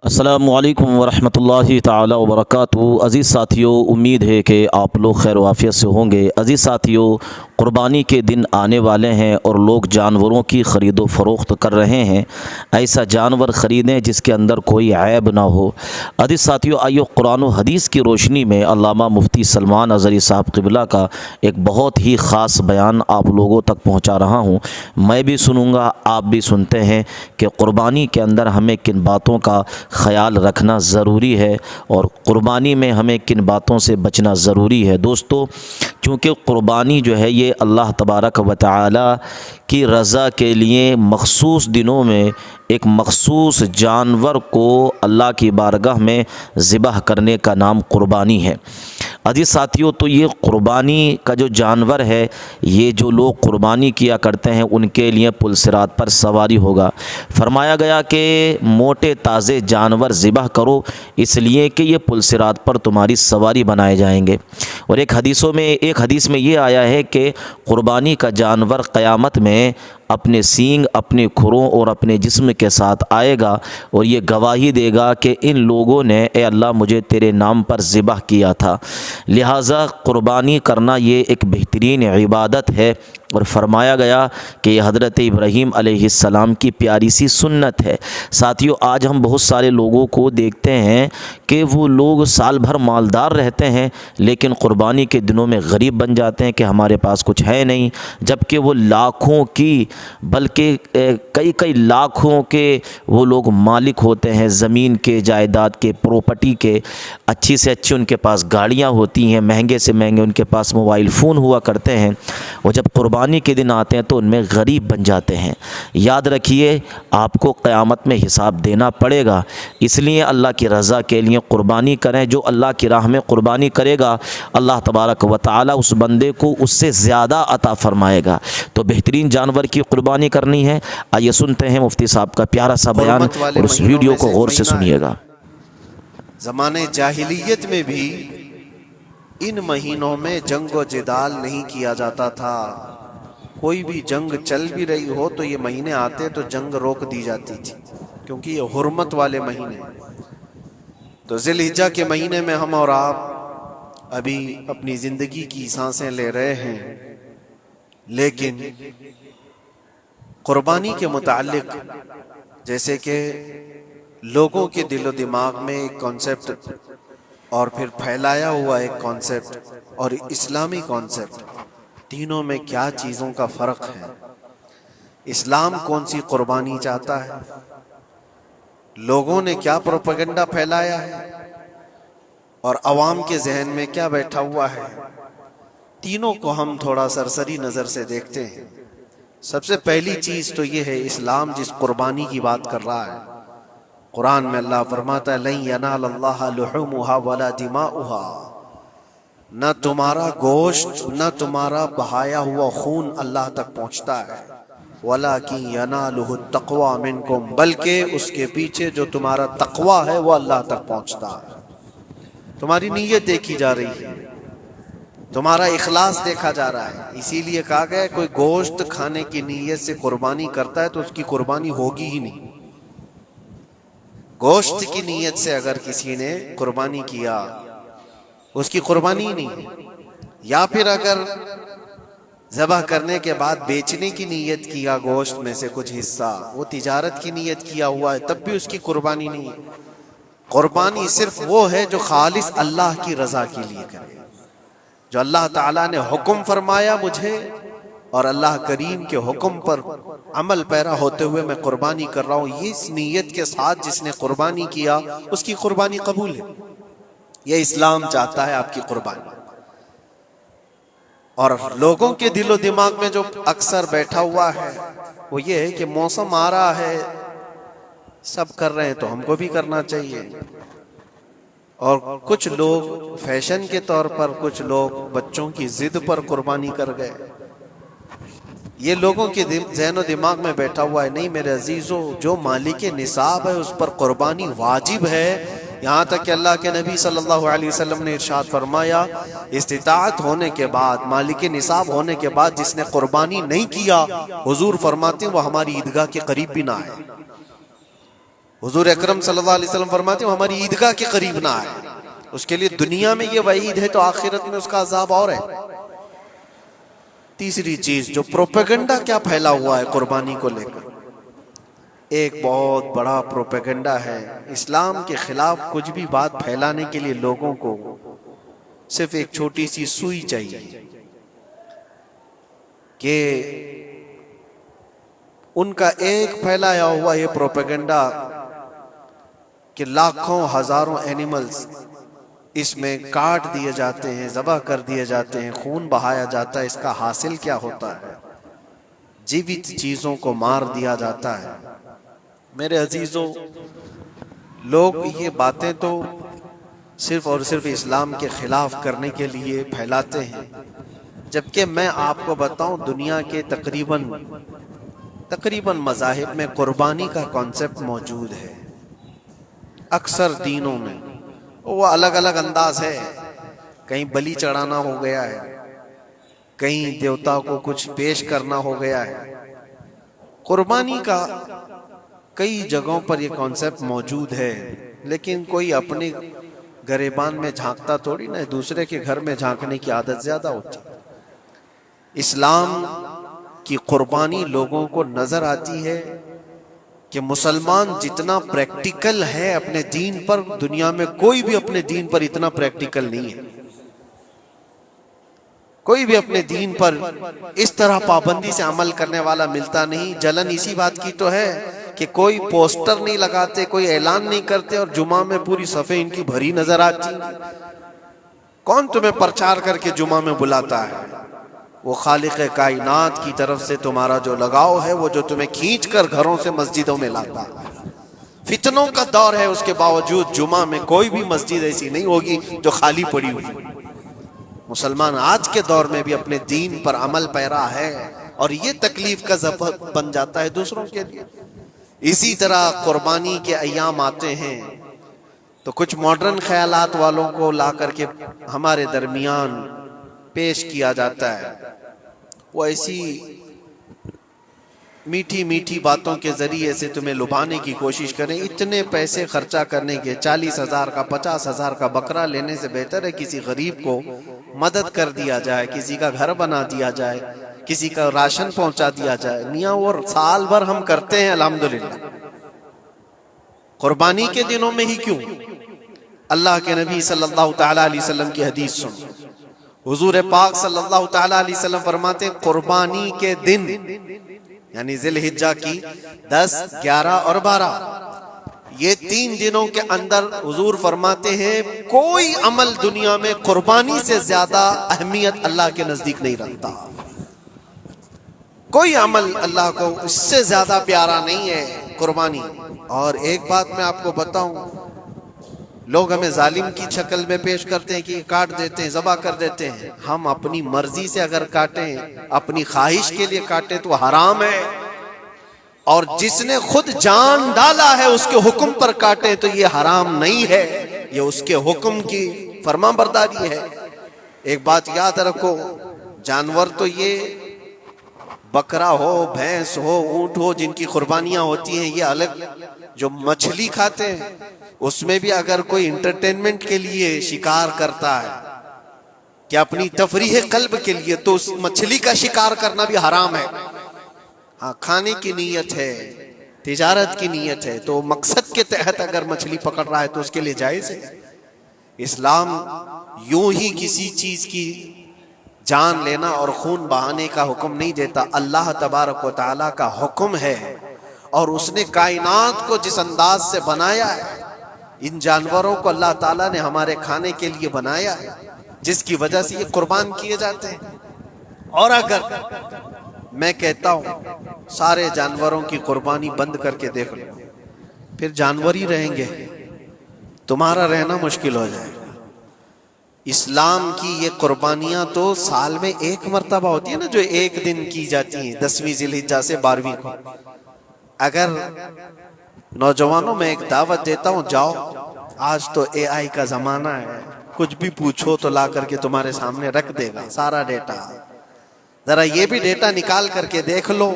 अस्सलामुअलैकुम वरहमतुल्लाहि ताला वबरकातुहू। अज़ीज़ साथियों, उम्मीद है कि आप लोग खैर वाफ़ियत से होंगे। अज़ीज़ साथियों, क़ुरबानी के दिन आने वाले हैं और लोग जानवरों की ख़रीद व फ़रोख्त कर रहे हैं। ऐसा जानवर ख़रीदें जिसके अंदर कोई ऐब ना हो। अज़ीज़ साथियों, आइए कुरान व हदीस की रोशनी में अल्लामा मुफ्ती सलमान अज़हरी साहब क़िबला का एक बहुत ही ख़ास बयान आप लोगों तक पहुँचा रहा हूँ। मैं भी सुनूँगा, आप भी सुनते हैं कि क़ुरबानी के अंदर हमें किन बातों का ख़याल रखना ज़रूरी है और क़ुरबानी में हमें किन बातों से बचना ज़रूरी है। दोस्तों, क्योंकि क़ुरबानी जो है ये अल्लाह तबारक व तआला की रज़ा के लिए मख़सूस दिनों में एक मख़सूस जानवर को अल्लाह की बारगाह में ज़िबह करने का नाम क़ुरबानी है। अजीज़ साथियों, तो ये क़ुरबानी का जो जानवर है, ये जो लोग क़ुरबानी किया करते हैं उनके लिए पुलसिरात पर सवारी होगा। फरमाया गया कि मोटे ताज़े जानवर ज़िबह करो, इसलिए कि ये पुलसिरात पर तुम्हारी सवारी बनाए जाएंगे। और एक हदीस में ये आया है कि क़ुरबानी का जानवर क़यामत में अपने सींग, अपने खुरों और अपने जिस्म के साथ आएगा और ये गवाही देगा कि इन लोगों ने ए अल्लाह मुझे तेरे नाम पर ज़िबह किया था। लिहाजा क़ुरबानी करना ये एक बेहतरीन इबादत है और फरमाया गया कि हज़रत इब्राहीम अलैहिस्सलाम की प्यारी सी सुन्नत है। साथियों, आज हम बहुत सारे लोगों को देखते हैं कि वो लोग साल भर मालदार रहते हैं लेकिन क़ुरबानी के दिनों में गरीब बन जाते हैं कि हमारे पास कुछ है नहीं, जबकि वो लाखों की बल्कि कई कई लाखों के वो लोग मालिक होते हैं, ज़मीन के, जायदाद के, प्रॉपर्टी के। अच्छी से अच्छी उनके पास गाड़ियाँ होती हैं, महंगे से महंगे उनके पास मोबाइल फ़ोन हुआ करते हैं, और जब क़ुरबानी के दिन आते हैं तो उनमें गरीब बन जाते हैं। याद रखिए, आपको क़यामत में हिसाब देना पड़ेगा, इसलिए अल्लाह की रज़ा के लिए क़ुरबानी करें। जो अल्लाह की राह में क़ुरबानी करेगा, अल्लाह तबारक व तआला उस बंदे को उससे ज़्यादा अता फ़रमाएगा। तो बेहतरीन जानवर की क़ुरबानी करनी है। आइए सुनते हैं मुफ्ती साहब का प्यारा सा बयान और उस वीडियो को गौर से सुनिएगा। ज़माने जाहिलियत में भी इन महीनों में जंग व जिदाल नहीं किया जाता था। कोई भी जंग चल भी रही हो तो ये महीने आते तो जंग रोक दी जाती थी, क्योंकि ये हुर्मत वाले महीने। तो ज़िलहिज्जा के महीने में हम और आप अभी अपनी ज़िंदगी की सांसें ले रहे हैं, लेकिन क़ुरबानी के मुताल्लिक जैसे कि लोगों के दिलो दिमाग में एक कॉन्सेप्ट और फिर फैलाया हुआ एक कॉन्सेप्ट और इस्लामी कॉन्सेप्ट, तीनों में क्या चीज़ों का फ़र्क है। इस्लाम कौन सी क़ुरबानी चाहता है, लोगों ने क्या प्रोपेगेंडा फैलाया है और अवाम के जहन में क्या बैठा हुआ है, तीनों को हम थोड़ा सरसरी नज़र से देखते हैं। सबसे पहली चीज़ तो ये है, इस्लाम जिस क़ुरबानी की बात कर रहा है, कुरान में अल्लाह फरमाता है लन यनालल्लाह लुहुमुहा वला दिमाउहा, न तुम्हारा गोश्त न तुम्हारा बहाया हुआ खून अल्लाह तक पहुँचता है, वलाकिन यनालुहु तक़वा मिनकुम, बल्कि उसके पीछे जो तुम्हारा तक़वा है वो अल्लाह तक पहुँचता है। तुम्हारी नीयत देखी जा रही है, तुम्हारा इखलास देखा जा रहा है। इसीलिए कहा गया कोई गोश्त खाने की नीयत से कुर्बानी करता है तो उसकी कुर्बानी होगी ही नहीं। गोश्त की नीयत से अगर किसी ने कुर्बानी किया उसकी कुर्बानी ही नहीं है। या फिर अगर ज़बह करने के बाद बेचने की नीयत किया गोश्त में से कुछ हिस्सा, वो तिजारत की नीयत किया हुआ है, तब भी उसकी कुर्बानी नहीं है। कुर्बानी सिर्फ वो है जो खालिस अल्लाह की रज़ा के लिए करे, जो अल्लाह ताला ने हुक्म फरमाया मुझे और अल्लाह करीम के हुक्म पर अमल पैरा होते हुए मैं कुर्बानी कर रहा हूँ, ये इस नीयत के साथ जिसने कुर्बानी किया उसकी कुर्बानी कबूल है। ये इस्लाम चाहता है आपकी कुर्बानी। और लोगों के दिलो दिमाग में जो अक्सर बैठा हुआ है वो ये है कि मौसम आ रहा है, सब कर रहे हैं तो हमको भी करना चाहिए। और कुछ लोग फैशन के तौर पर, कुछ लोग बच्चों की जिद पर कुर्बानी कर गए। ये लोगों के ज़हन दिमाग में बैठा हुआ है। नहीं मेरे अजीजों, जो मालिक निसाब है उस पर कुर्बानी वाजिब है। यहाँ तक कि अल्लाह के नबी सल्लल्लाहु अलैहि वसल्लम ने इरशाद फरमाया, इस्तिताअत होने के बाद, मालिक निसाब होने के बाद जिसने कुर्बानी नहीं किया, हुजूर फरमाते हैं वो हमारी ईदगाह के करीब भी ना है। हुजूर अकरम सल्लल्लाहु अलैहि वसल्लम फरमाते हैं हमारी ईदगाह के करीब ना आए। उसके लिए दुनिया में ये वईद है तो आखिरत में उसका अजाब और है। तीसरी चीज जो प्रोपेगेंडा क्या फैला हुआ है कुर्बानी को लेकर, एक बहुत बड़ा प्रोपेगेंडा है। इस्लाम के खिलाफ कुछ भी बात फैलाने के लिए लोगों को सिर्फ एक छोटी सी सुई चाहिए कि उनका एक फैलाया हुआ ये प्रोपेगेंडा कि लाखों हजारों एनिमल्स इसमें काट दिए जाते हैं, ज़बह कर दिए जाते हैं, खून बहाया जाता है, इसका हासिल क्या होता है? जीवित चीजों को मार दिया जाता है। मेरे अजीजों, लोग ये बातें तो सिर्फ और सिर्फ इस्लाम के खिलाफ करने के लिए फैलाते हैं, जबकि मैं आपको बताऊं दुनिया के तकरीबन मज़ाहिब में कुर्बानी का कॉन्सेप्ट मौजूद है। अक्सर दीनों में वो अलग अलग अंदाज है, कहीं बलि चढ़ाना हो गया है, कहीं देवता को कुछ पेश करना हो गया है। कुर्बानी का कई जगहों पर ये कॉन्सेप्ट मौजूद है, लेकिन कोई अपने गरेबान में झांकता थोड़ी ना, दूसरे के घर में झांकने की आदत ज्यादा होती है। इस्लाम की कुर्बानी लोगों को नजर आती है कि मुसलमान जितना प्रैक्टिकल है अपने दीन पर, दुनिया में कोई भी अपने दीन पर इतना प्रैक्टिकल नहीं है। कोई भी अपने दीन पर इस तरह पाबंदी से अमल करने वाला मिलता नहीं। जलन इसी बात की तो है कि कोई पोस्टर नहीं लगाते, कोई ऐलान नहीं करते और जुमा में पूरी सफ़े इनकी भरी नजर आती। कौन तुम्हें प्रचार करके जुमा में बुलाता है? वो खालिक कायनात की तरफ से तुम्हारा जो लगाव है, वो जो तुम्हें खींच कर घरों से मस्जिदों में लाता है। फितनों का दौर है, उसके बावजूद जुमा में कोई भी मस्जिद ऐसी नहीं होगी जो खाली पड़ी हुई। मुसलमान आज के दौर में भी अपने दीन पर अमल पैरा है और ये तकलीफ का सबब बन जाता है दूसरों के लिए। इसी तरह कुर्बानी के अय्याम आते हैं तो कुछ मॉडर्न ख्यालात वालों को ला करके हमारे दरमियान पेश किया जाता है। वो ऐसी मीठी मीठी बातों के जरिए से तुम्हें लुभाने की कोशिश करें। इतने पैसे खर्चा करने के, 40,000 का 50,000 का बकरा लेने से बेहतर है किसी गरीब को मदद कर दिया जाए, किसी का घर बना दिया जाए, किसी का राशन पहुंचा दिया जाए। मियाँ वो साल भर हम करते हैं अल्हम्दुलिल्लाह, कुर्बानी के दिनों में ही क्यों? अल्लाह के नबी सल्लल्लाहु तआला अलैहि वसल्लम की हदीस सुन। हुजूर पाक सल्लल्लाहु तआला अलैहि वसल्लम फरमाते हैं कुर्बानी के दिन यानी ज़िलहिज्जा की 10, 11 और 12 ये 3 दिनों के अंदर हुजूर फरमाते हैं कोई अमल दुनिया में कुर्बानी से ज्यादा अहमियत अल्लाह के नजदीक नहीं रखता। कोई अमल अल्लाह को इससे ज्यादा प्यारा नहीं है कुर्बानी। और एक बात मैं आपको बताऊं, लोग हमें जालिम की शक्ल में पेश करते हैं कि काट देते हैं, ज़बह कर देते हैं। हम अपनी मर्जी से अगर काटें, अपनी ख्वाहिश के लिए काटें तो हराम है, और जिसने खुद जान डाला है उसके हुक्म पर काटे तो ये हराम नहीं है, ये उसके हुक्म की फरमाबरदारी है। एक बात याद रखो, जानवर तो ये बकरा हो, भैंस हो, ऊंट हो, जिनकी कुर्बानियां होती हैं ये अलग। जो मछली खाते हैं उसमें भी अगर कोई इंटरटेनमेंट के लिए शिकार करता है कि अपनी तफरीह कल्ब के लिए, तो उस मछली का शिकार करना भी हराम है। हाँ, खाने की नीयत है, तिजारत की नीयत है, तो मकसद के तहत अगर मछली पकड़ रहा है तो उसके लिए जायज है। इस्लाम यूं ही किसी चीज की जान लेना और खून बहाने का हुक्म नहीं देता। अल्लाह तबारक व तआला का हुक्म है और उसने कायनात को जिस अंदाज से बनाया है, इन जानवरों को अल्लाह ताला ने हमारे खाने के लिए बनाया है, जिसकी वजह से ये कुर्बान किए जाते हैं। और अगर मैं कहता हूं सारे जानवरों की कुर्बानी बंद करके देख लो, फिर जानवर ही रहेंगे, तुम्हारा रहना मुश्किल हो जाएगा। इस्लाम की ये कुर्बानियां तो साल में एक मर्तबा होती है ना, जो एक दिन की जाती है, 10वीं ज़िलहिज्जा से 12वीं को। अगर नौजवानों में एक दावत देता हूं, जाओ, आज तो AI का जमाना है, कुछ भी पूछो तो ला करके तुम्हारे सामने रख देगा सारा डेटा। जरा ये भी डेटा निकाल करके देख लो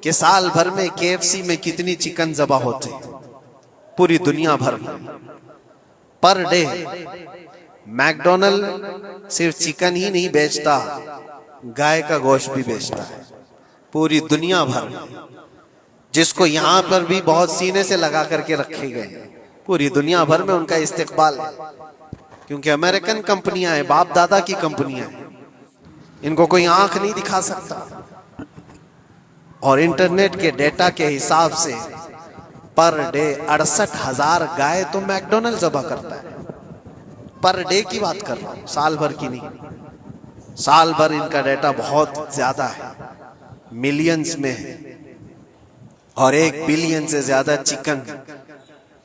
कि साल भर में KFC में कितनी चिकन ज़बह होते, पूरी दुनिया भर में पर डे। मैकडोनल्ड सिर्फ चिकन ही नहीं बेचता, गाय का गोश्त भी बेचता है पूरी दुनिया भर में, जिसको यहां पर भी बहुत सीने से लगा करके रखे गए हैं। पूरी दुनिया भर में उनका इस्तेकबाल है, क्योंकि अमेरिकन कंपनियां हैं, बाप दादा की कंपनियां हैं, इनको कोई आंख नहीं दिखा सकता। और इंटरनेट के डेटा के हिसाब से पर डे 68,000 गाय तो मैकडोनल्ड ज़बह करता है। पर डे की बात कर रहा हूं, साल भर की नहीं। साल भर इनका डेटा बहुत ज्यादा है, मिलियंस में है। और 1 बिलियन से ज्यादा चिकन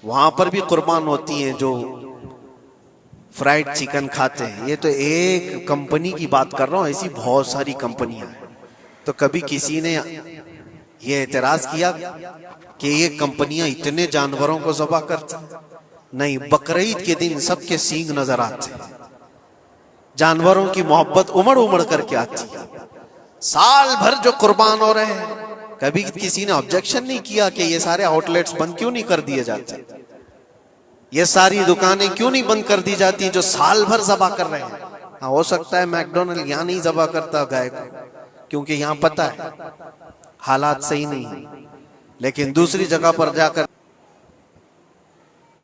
वहां पर भी कुर्बान होती हैं जो फ्राइड चिकन खाते हैं। ये तो एक कंपनी की बात कर रहा हूं, ऐसी बहुत सारी कंपनियां हैं। तो कभी किसी ने ये एतराज किया कि ये कंपनियां इतने जानवरों को ज़बह करती? नहीं, बकरीद के दिन सबके सींग नजर आते हैं, जानवरों की मोहब्बत उमड़ उमड़ करके आती है। साल भर जो कुर्बान हो रहे हैं, कभी किसी ने ऑब्जेक्शन नहीं किया कि ये सारे आउटलेट्स बंद क्यों नहीं कर दिए जाते, ये सारी दुकानें क्यों नहीं बंद कर दी जाती जो साल भर ज़बह कर रहे हैं। हाँ, हो सकता है मैकडोनल्ड यहाँ नहीं ज़बह करता गाय को, क्योंकि यहाँ पता है हालात सही नहीं है, लेकिन दूसरी जगह पर जाकर